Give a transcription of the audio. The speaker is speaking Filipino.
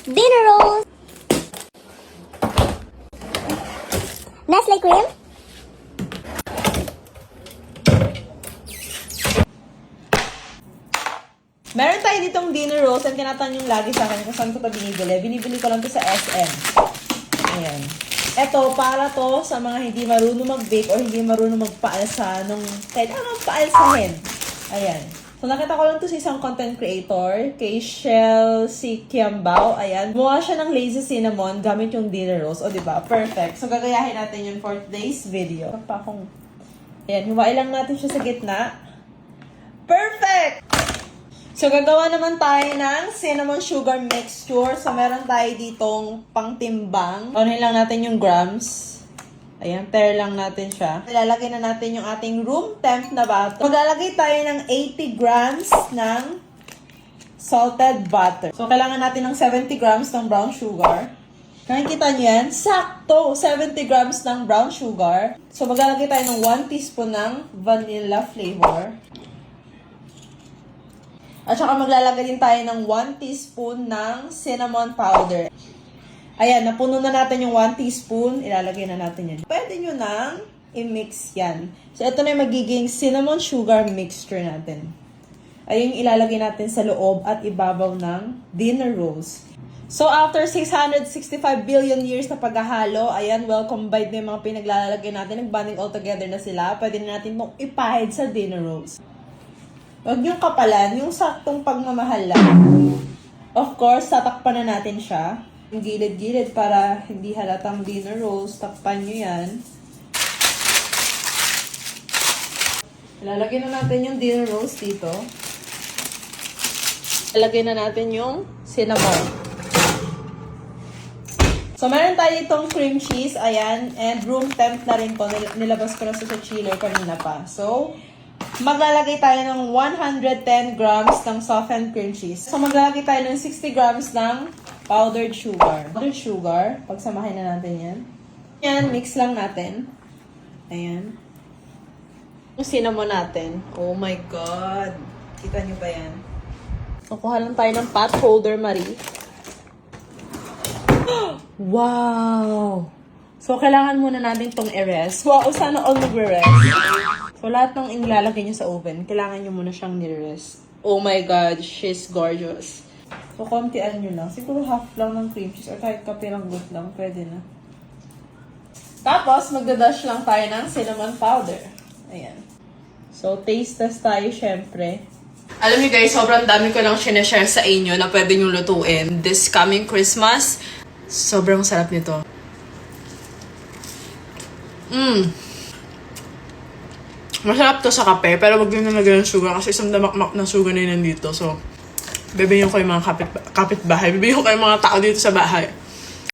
Dinner rolls. Nestle cream. Meron tayo ditong dinner rolls and tinatanong lagi sa akin kung saan ko ito binibili. Binibili ko lang ito sa SM. Ayan. Ito, para to sa mga hindi marunong mag-bake or hindi marunong magpaalsa nung kahit anong paalsahin. Ayan. So, nakita ko lang to sa isang content creator, kay Shell Si Kiambao. Ayan. Gumawa siya ng lazy cinnamon gamit yung dinner rolls. O, diba? Perfect. So, gagayahin natin yun for today's video. Ayan. Hiwain lang natin siya sa gitna. Perfect! So, gagawa naman tayo ng cinnamon sugar mixture. So, meron tayo ditong pangtimbang. Unahin lang natin yung grams. Ayan, pair lang natin siya. Ilalagay na natin yung ating room temp na butter. Maglalagay tayo ng 80 grams ng salted butter. So, kailangan natin ng 70 grams ng brown sugar. Nakikita nyo yan? Sakto! 70 grams ng brown sugar. So, maglalagay tayo ng 1 teaspoon ng vanilla flavor. At saka maglalagay din tayo ng 1 teaspoon ng cinnamon powder. Ayan, napuno na natin yung 1 teaspoon. Ilalagay na natin yan. Pwede nyo nang i-mix yan. So, ito na yung magiging cinnamon sugar mixture natin. Ayun yung ilalagay natin sa loob at ibabaw ng dinner rolls. So, after 665 billion years na paghahalo, ayan, well combined na yung mga pinaglalagay natin. Nag-bonding all together na sila. Pwede na natin itong ipahid sa dinner rolls. Huwag yung kapalan, yung saktong pagmamahal lang. Of course, tatakpan na natin siya. Yung gilid-gilid para hindi halatang dinner rolls. Takpan nyo yan. Ilalagay na natin yung dinner rolls dito. Ilalagay na natin yung cinnamon. So, meron tayo itong cream cheese. Ayan. And room temp na rin po. Nilabas ko na sa chiller kanina pa. So, maglalagay tayo ng 110 grams ng softened cream cheese. So, maglalagay tayo ng 60 grams ng powdered sugar. Powdered sugar, pagsamahin na natin yan. Yan, mix lang natin. Ayan. Yung cinnamon natin. Oh my God. Kita nyo ba yan? So, kuha lang tayo ng pot holder, Marie. Wow! So, kailangan muna natin itong i-rest. Wow, sana all mag-rest. So, lahat ng inilalagay nyo sa oven, kailangan nyo muna siyang nire-rest. Oh my God, she's gorgeous. So, kontian nyo lang. Siguro half lang ng cream cheese or kahit kape lang good lang, pwede na. Tapos, magdadash lang tayo ng cinnamon powder. Ayan. So, taste test tayo, syempre. Alam niyo guys, sobrang dami ko lang sinashare sa inyo na pwede nyo lutuin. This coming Christmas, sobrang sarap nito. Masarap to sa kape, pero wag nyo nalagyan ng sugar kasi isang damakmak na sugar na yun nandito. So, bibigyan ko yung mga kapitbahay. Bibigyan ko yung mga tao dito sa bahay.